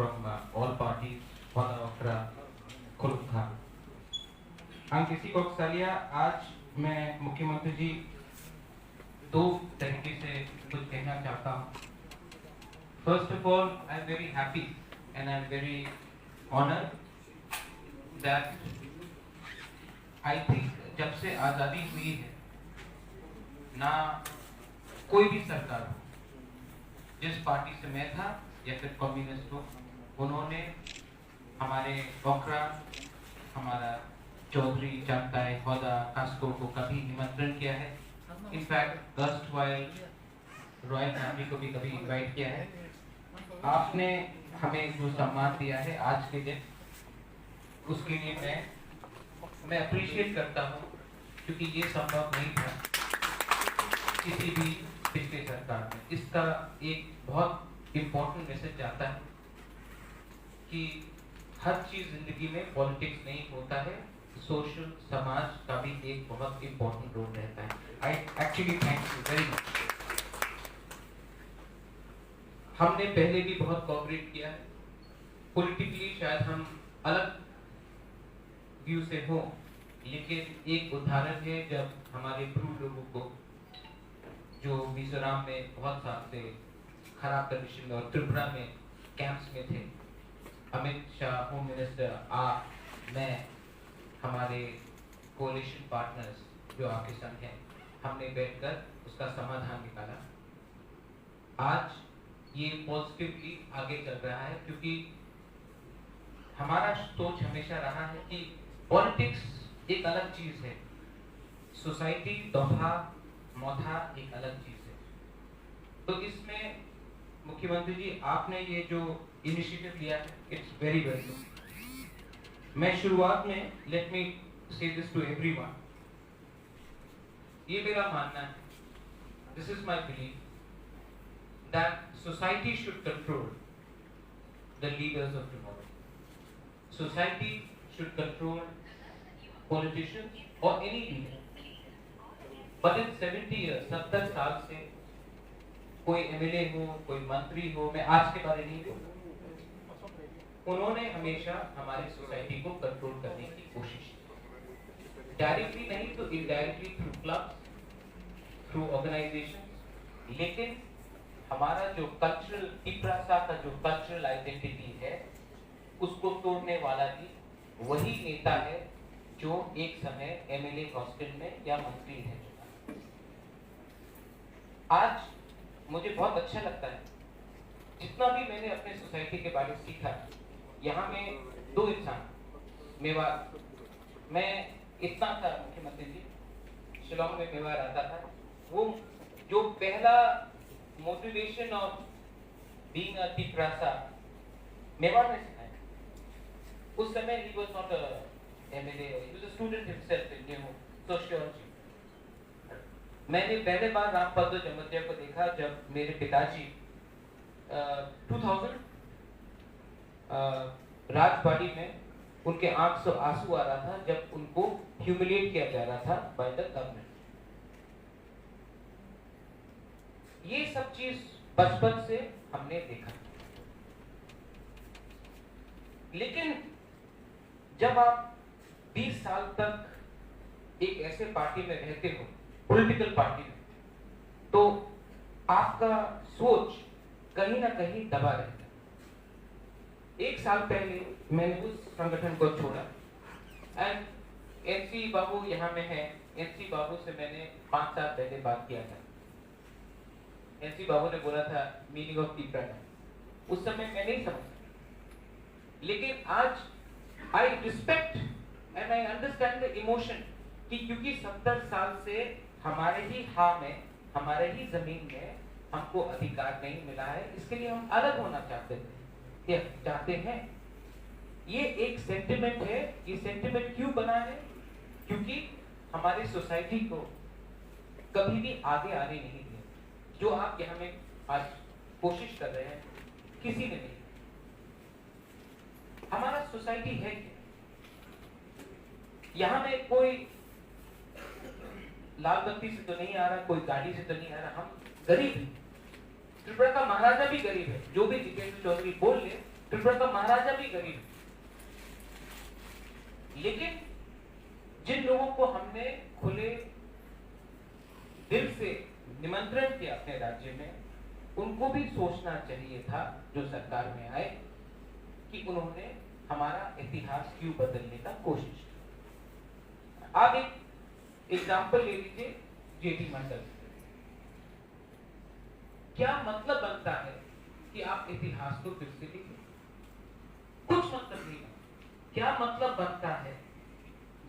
from all parties, Hoda Okra, Kulukha. हम किसी को सालिया आज मैं मुख्यमंत्री जी दो तरीके से कुछ कहना चाहता हूँ. First of all, I am very happy and I am very honored that I think जब से आज़ादी हुई है ना कोई भी सरकार हो, जिस पार्टी से मैं था या फिर कम्युनिस्ट हो, उन्होंने हमारे ओखरा, हमारा चौधरी, चांगताई, होदा, कास्को को कभी निमंत्रण किया है. इनफैक्ट erstwhile रॉयल फैमिली को भी कभी इनवाइट किया है. आपने हमें जो सम्मान दिया है आज के दिन, उसके लिए मैं अप्रिशिएट करता हूँ, क्योंकि ये संभव नहीं था किसी भी पिछले सरकार में. इसका एक बहुत इम्पोर्टेंट मैसेज जाता है कि हर चीज जिंदगी में पॉलिटिक्स नहीं होता है, सोशल समाज का भी एक बहुत इम्पोर्टेंट रोल रहता है. I actually thank you very much. हमने पहले भी बहुत कोऑपरेट किया है. पॉलिटिकली शायद हम अलग व्यू से हो, लेकिन एक उदाहरण है जब हमारे ब्रू लोगों को जो मिजोरम में बहुत साल से खराब कंडीशन में और त्रिपुरा में कैंप्स में थे, अमित शाह होम मिनिस्टर, मैं, हमारे कोalition पार्टनर्स जो आपके संग हैं, हमने बैठकर उसका समाधान निकाला. आज ये पॉजिटिवली आगे चल रहा है, क्योंकि हमारा सोच हमेशा रहा है कि पॉलिटिक्स एक अलग चीज है, सोसाइटी दोहा मौथा एक अलग चीज है. तो इसमें मुख्यमंत्री जी आपने ये जो इनिशिएटिव लिया है, इट्स वेरी वेरी गुड. मैं शुरुआत में लेट मी से दिस टू एवरीवन, ये मेरा मानना है, this is my belief that society should control the leaders of tomorrow. Society should control politicians और any leader. But in 70 years, 70 साल से कोई एमएलए हो, कोई मंत्री हो, मैं आज के बारे नहीं बोलूं, उन्होंने हमेशा हमारी सोसाइटी को कंट्रोल करने की कोशिश की. डायरेक्टली नहीं तो indirectly, through clubs, through organisations. लेकिन हमारा जो कल्चरल तिप्रासा का जो कल्चरल आइडेंटिटी है, उसको तोड़ने वाला भी वही नेता है जो एक समय एमएलए हॉस्टल में या मंत्री है. आज मुझे बहुत अच्छा लगता है, जितना भी मैंने अपने सोसाइटी के बारे में सीखा. यहाँ में दो इंसान, मेवाड़, मैं इतना था मुख्यमंत्री जी, शिलोंग में मेवाड़ आता था. वो जो पहला motivation of being a Tiprasa Mewar ने सिखाया. उस समय he was not a MLA, he was a student himself in sociology. मैंने पहले बार रामपद्र जमतिया को देखा जब मेरे पिताजी 2000 राजबाड़ी में उनके आंख से आंसू आ रहा था जब उनको ह्यूमिलिएट किया जा रहा था बाय द गवर्नमेंट. ये सब चीज बचपन से हमने देखा. लेकिन जब आप 20 साल तक एक ऐसे पार्टी में रहते हो, पॉलिटिकल पार्टी में, तो आपका सोच कहीं ना कहीं दबा रहता है. एक साल पहले मैंने उस संगठन को छोड़ा एंड एनसी बाबू यहाँ में है. एनसी बाबू से मैंने 5 साल पहले बात किया था. एनसी बाबू ने बोला था मीनिंग ऑफ तिप्रा. उस समय मैं नहीं समझा, लेकिन आज I respect and I understand the emotion कि क्योंकि 70 साल से हमारे ही में, हमारे ही जमीन में हमको अधिकार नहीं मिला है, इसके लिए हम अलग होना चाहते हैं. ये एक सेंटिमेंट है. ये सेंटिमेंट क्यों बना है? क्योंकि हमारे सोसाइटी को कभी भी आगे आने नहीं दिया. जो आप यहाँ में आज कोशिश कर रहे हैं, किसी ने नहीं. हमारा सोसाइटी है क्या? यहाँ में कोई लाल बत्ती से तो नहीं आ रहा, कोई गाड़ी से तो नहीं आ रहा. हम गरीब हैं. त्रिपुरा का महाराजा भी गरीब है. जो भी जितेंद्र चौधरी बोल ले, त्रिपुरा का महाराजा भी गरीब है, लेकिन जिन लोगों को हमने खुले दिल से निमंत्रण किया अपने राज्य में, उनको भी सोचना चाहिए था जो सरकार में आए कि उन्होंने हमारा इतिहास क्यों बदलने का कोशिश की। आप एक एग्जाम्पल ले लीजिए जेडी मंडल। क्या मतलब बनता है कि आप इतिहास को फिर से लिखें? कुछ मतलब नहीं बनता। क्या मतलब बनता है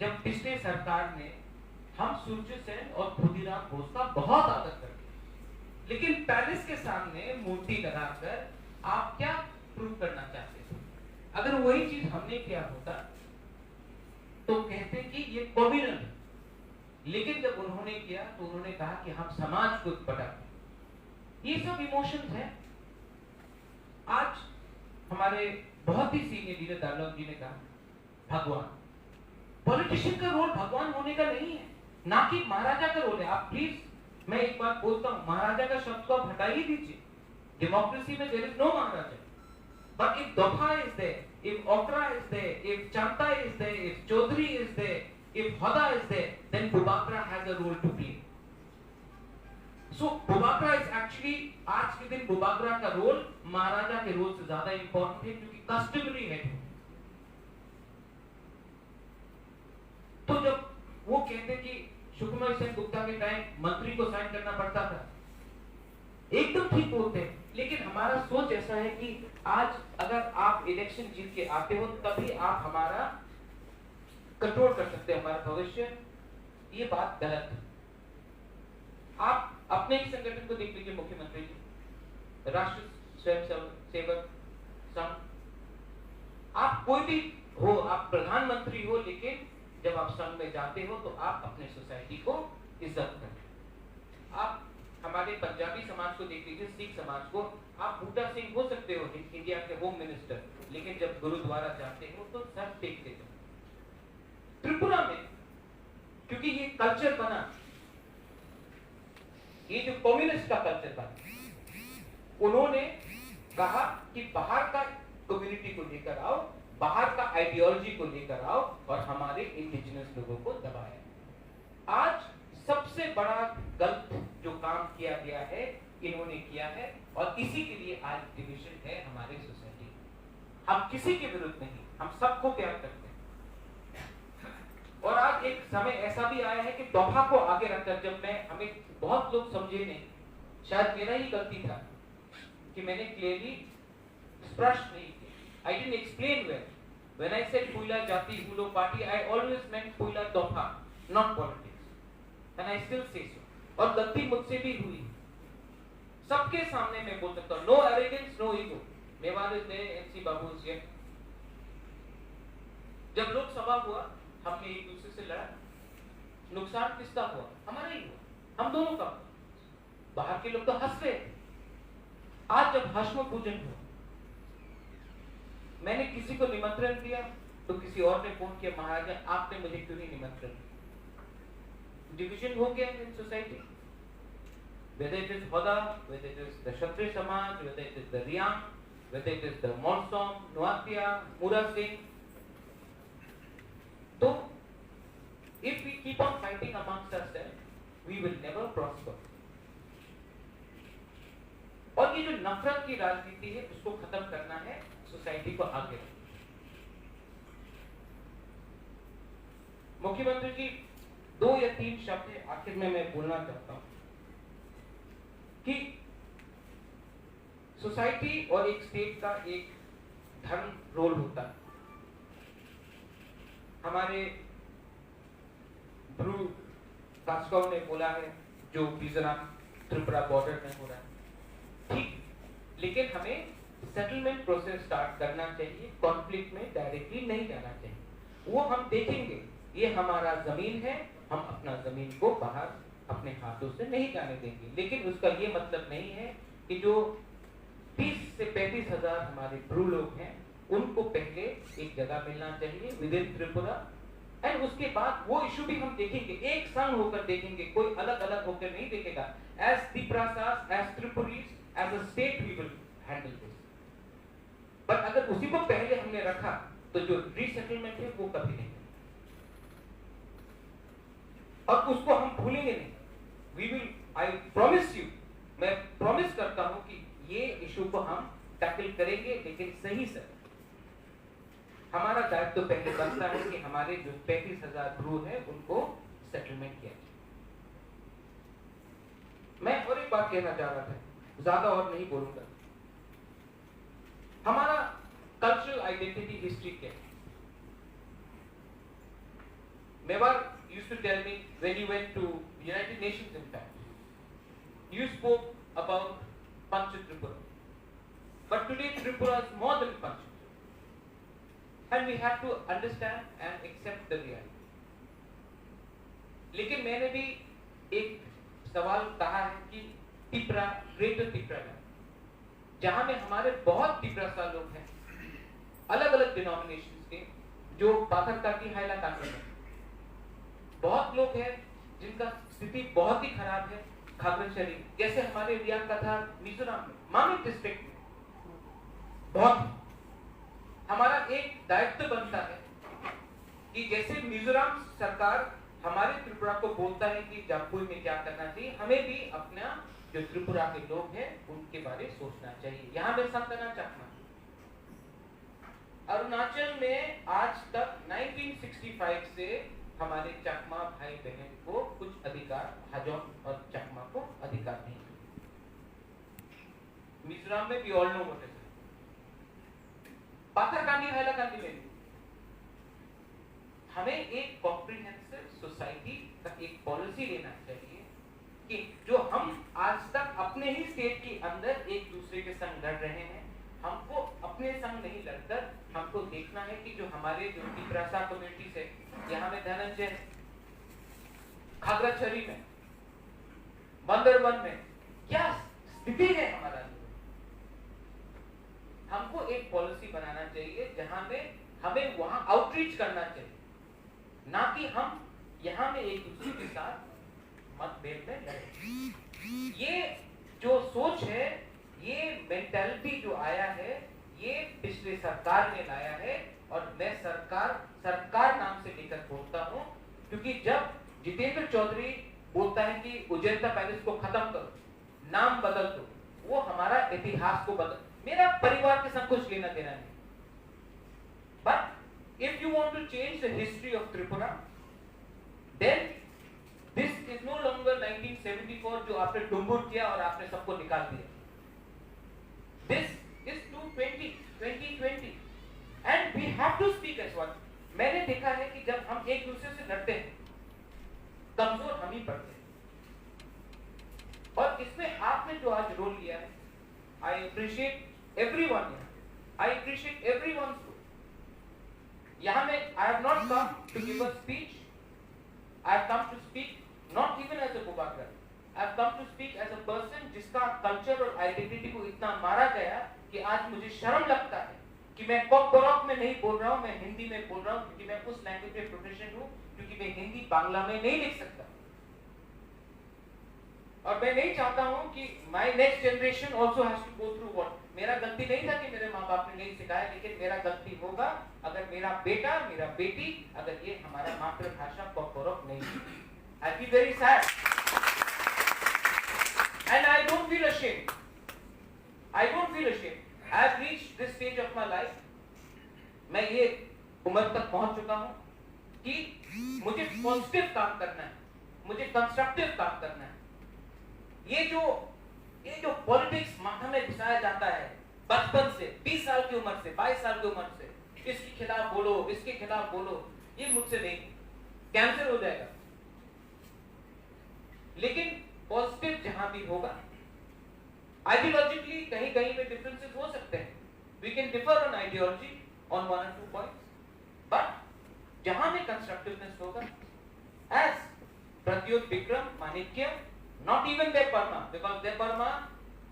जब पिछले सरकार ने हम सूर्य सेन और खुदीराम बोस का बहुत आदर कर दिया, लेकिन पैलेस के सामने मूर्ति लगाकर आप क्या प्रूव करना चाहते थे? अगर वही चीज हमने किया होता तो कहते कि ये कॉम्युनल है, लेकिन जब उन्होंने किया तो उन्होंने कहा कि हम समाज को भड़काते। ये सब इमोशंस हैं। आज हमारे बहुत ही सीनियर लीडर दालौद जी ने कहा, भगवान, पॉलिटिशियन का रोल भगवान होने का नहीं है, ना कि महाराजा का रोल है। आप प्लीज, मैं एक बात बोलता हूं, महाराजा का शब्द को आप हटा ही दीजिए। डेमोक्रेसी में there is no maharaja, but if dopha is there, if Okra is there, if Chanta is there, if Chaudhary is there, if Hoda is there, then Bubakra has a role to play. So Bubakra is actually, आज के दिन Bubakra का role महाराजा के role से ज्यादा important है, क्योंकि customary है। तो जब वो कहते कि सुकुमार सेन गुप्ता के टाइम मंत्री को साइन करना पड़ता था, एकदम ठीक बोलते हैं, लेकिन हमारा सोच ऐसा है कि आज अगर आप इलेक्शन जीत के आते हो तभी आप हमारा कंट्रोल कर सकते हैं, हमारा भविष्य। ये बात गलत है। आप अपने ही संगठन को देख लीजिए, मुख्यमंत्री जी, राष्ट्र स्वयं सेवक संघ, आप कोई भी हो, आप प्रधानमंत्री हो, लेकिन जब आप संघ में जाते हो तो आप अपने सोसाइटी को इज्जत करते। आप हमारे पंजाबी समाज को देख लीजिए, सिख समाज को, आप बूटा सिंह हो सकते हो इंडिया के होम मिनिस्टर, लेकिन जब गुरुद्वारा जाते हो तो सर टेक देते हो। त्रिपुरा में क्योंकि ये कल्चर बना, ये जो कम्युनिस्ट का कल्चर बना, उन्होंने कहा कि बाहर का कम्युनिटी को लेकर आओ, बाहर का आइडियोलॉजी को लेकर आओ और हमारे इंडिजिनस लोगों को दबाया। आज सबसे बड़ा गलत जो काम किया गया है इन्होंने किया है, और इसी के लिए आज डिवीजन है हमारी सोसाइटी। हम किसी के विरुद्ध नहीं, हम सबको प्यार करते हैं। और आज एक समय ऐसा भी आया है कि दोफा को आगे रखकर, जब मैं, हमें बहुत लोग समझे नहीं, शायद मेरा ही गलती था कि मैंने क्लियरली स्पष्ट नहीं किया। I didn't explain well when I said पुइला जाति हुलो पार्टी, आई ऑलवेज मेंट पुइला दोफा, not politics, and I still say so. और गलती मुझसे भी हुई, सबके सामने मैं बोल सकता हूँ, no arrogance, no ego. Mewar is there, NC Babu is here. जब लोकसभा हुआ, हमने एक दूसरे से लड़ा, नुकसान किसका हुआ? हमारा ही हुआ, हम दोनों का। बाहर के लोग तो हंस रहे। आज जब हश्म पूजन हुआ, मैंने किसी को निमंत्रण दिया तो किसी और ने फोन किया, महाराजा आपने मुझे क्यों नहीं निमंत्रण दिया? डिवीजन हो गया in society, whether it is Hoda, whether it is the Kshatriya Samaj, whether it is the Riyam, whether it is the Monsong, Nuatia, Mura Singh. So, if we keep on fighting amongst ourselves, we will never prosper. और ये जो नफरत की राजनीति है, उसको खत्म करना है, सोसाइटी को आगे रखना। मुख्यमंत्री जी, 2 या 3 शब्द आखिर में मैं बोलना चाहता हूं कि सोसाइटी और एक स्टेट का एक धर्म रोल होता है। हमारे ब्रू कास्कोव ने बोला है, जो मिजोरम त्रिपुरा बॉर्डर में हो रहा है, ठीक, लेकिन हमें सेटलमेंट प्रोसेस स्टार्ट करना चाहिए, कॉन्फ्लिक्ट में डायरेक्टली नहीं जाना चाहिए। वो हम देखेंगे, ये हमारा जमीन है, हम अपना जमीन को बाहर अपने हाथों से नहीं जाने देंगे, लेकिन उसका ये मतलब नहीं है कि जो 30 से 35 हजार हमारे ब्रू लोग हैं, उनको पहले एक जगह मिलना चाहिए विद इन त्रिपुरा, एंड उसके बाद वो इशू भी हम देखेंगे, एक संग होकर देखेंगे, कोई अलग अलग होकर नहीं देखेगा। एज त्रिपुरासास, as Tripuris, as a state we will handle this. But अगर उसी को पहले हमने रखा तो जो रीसेटलमेंट है वो कभी नहीं, और उसको हम भूलेंगे नहीं। We will, I promise you, मैं प्रॉमिस करता हूं कि ये इशू को हम टैकल करेंगे, लेकिन सही से। हमारा दायित्व तो पहले बनता है कि हमारे जो 35,000 क्रू है उनको सेटलमेंट किया जाए। मैं और एक बात कहना चाह रहा था, ज्यादा और नहीं बोलूंगा। हमारा कल्चरल आइडेंटिटी हिस्ट्री क्या है? Mewar used to tell me when you went to United Nations, in fact, you spoke about Pancha Tripura. But today Tripura is more than Pancha. And we have to understand and accept the reality. लेकिन मैंने भी एक सवाल कहा है कि Tipra, greater Tipra, जहां में हमारे बहुत तिपरासा लोग हैं, अलग अलग डिनोमिनेशंस के, जो पाथरकाकी, हाइलाकानी में बहुत लोग हैं जिनका स्थिति बहुत ही खराब है। खागड़ाछड़ी जैसे हमारे एरिया का था, मिजोरम में, मामिक डिस्ट्रिक्ट में बहुत। हमारा एक दायित्व बनता है कि जैसे मिजोरम सरकार हमारे त्रिपुरा को बोलता है कि जापुई में क्या करना चाहिए, हमें भी अपना जो त्रिपुरा के लोग हैं उनके बारे में सोचना चाहिए। यहाँ मैं सब करना चाहता हूँ, अरुणाचल में आज तक 1965 से हमारे चकमा भाई बहन को कुछ अधिकार, हाजोंग और चकमा को अधिकार नहीं। मिजोरम में भी ऑल नो व्हाट इज, पाथरकांडी, हाइलाकांडी में हमें एक कॉम्प्रिहेंसिव सोसाइटी का एक पॉलिसी लेना चाहिए कि जो हम आज तक अपने ही स्टेट के अंदर एक दूसरे के संग लड़ रहे हैं, हमको अपने संग नहीं लड़कर हमको देखना है कि जो हमारे जो तिपरासा कम्युनिटीज है, यहाँ में धनंजय, खागड़ाछड़ी में, बंदरवन में क्या स्थिति है हमारा। हमको एक पॉलिसी बनाना चाहिए जहां में हमें वहां आउटरीच करना चाहिए, ना कि हम यहाँ में एक दूसरे के साथ मतभेद में लड़े। ये जो सोच है, ये मेंटालिटी जो आया है, ये पिछले सरकार ने लाया है, और मैं सरकार नाम से लेकर बोलता हूँ, क्योंकि जब जितेंद्र चौधरी बोलता है कि उजैता पैलेस को खत्म करो, नाम बदल दो, वो हमारा इतिहास को बदल, मेरा परिवार के साथ कुछ लेना देना नहीं। But if you want to change the history of Tripura, then this is no longer 1974 जो आपने डुम्बुर किया और आपने सबको निकाल दिया। This is 2020 and we have to speak as one। मैंने देखा है कि जब हम एक दूसरे से लड़ते हैं, कमजोर हम ही पड़ते हैं, और इसमें आपने जो आज रोल लिया है, I appreciate everyone here. I appreciate everyone's role. यहाँ में I have not come to give a speech. I have come to speak not even as a Bubakar. I have come to speak as a person जिसका culture और identity को इतना मारा गया कि आज मुझे शर्म लगता है कि मैं कॉकबॉक में नहीं बोल रहा हूँ, मैं हिंदी में बोल रहा हूँ, क्योंकि मैं उस लैंग्वेज में प्रोफेशनल हूँ, क्योंकि मैं हिंदी बांग्ला में नहीं लिख सकता। और मैं नहीं चाहता हूं कि my next generation also has to go through what, मेरा गलती नहीं था कि मेरे माँ बाप ने नहीं सिखाया, लेकिन मेरा गलती होगा अगर मेरा बेटा, मेरा बेटी, अगर ये हमारा मातृभाषा कॉकबॉक नहीं है। I feel very sad and I don't feel ashamed. I don't feel ashamed. I have reached this stage of my life. मैं ये उम्र तक पहुंच चुका हूं कि मुझे पॉजिटिव काम करना है, मुझे कंस्ट्रक्टिव काम करना है। ये जो पॉलिटिक्स माथा में घुसाया जाता है बचपन से, 20 साल की उम्र से, 22 साल की उम्र से, इसके खिलाफ बोलो, इसके खिलाफ बोलो, ये मुझसे नहीं, कैंसर हो जाएगा। लेकिन पॉजिटिव जहां भी होगा, आइडियोलॉजिकली कहीं कहीं पे डिफरेंसेस हो सकते हैं, we can differ on ideology on 1 or 2 points, but जहां में कंस्ट्रक्टिवनेस होगा, एज प्रत्युत, विक्रम, माणिक्य, not even their Parma, because their Parma,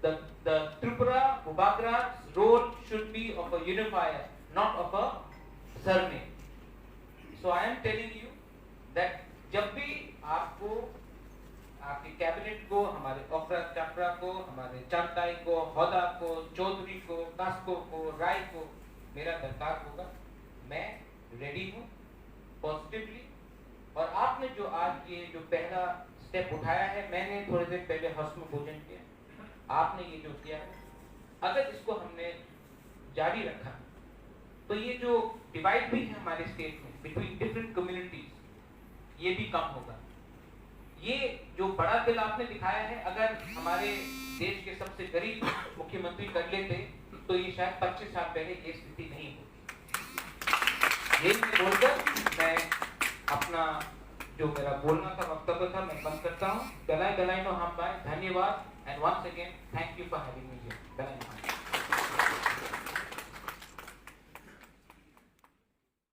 the Tripura, Bubakara's role should be of a unifier, not of a surname. So I am telling you that जब भी आपको आपके cabinet को, हमारे ओखरा चापड़ा को, हमारे चांताई को, हौदा को, चौधरी को, कास्को को, राय को मेरा दरकार होगा। मैं रेडी हूँ पॉजिटिवली। और आपने जो आज ये जो पहला स्टेप उठाया है, मैंने थोड़ी देर पहले हस्म भोजन किया, आपने ये जो किया है, अगर इसको हमने जारी रखा तो ये जो डिवाइड भी है हमारे स्टेट में बिटवीन डिफरेंट कम्युनिटीज, ये भी कम होगा। ये जो बड़ा बिल आपने दिखाया है, अगर हमारे देश के सबसे गरीब मुख्यमंत्री कर लेते तो ये शायद 25 साल पहले ये स्थिति नहीं होती। ये बोलकर मैं अपना जो मेरा बोलना था, वक्तव्य था, मैं बंद करता हूँ। गलाई गलाई नो हम बाय। धन्यवाद and once again thank you for having me here.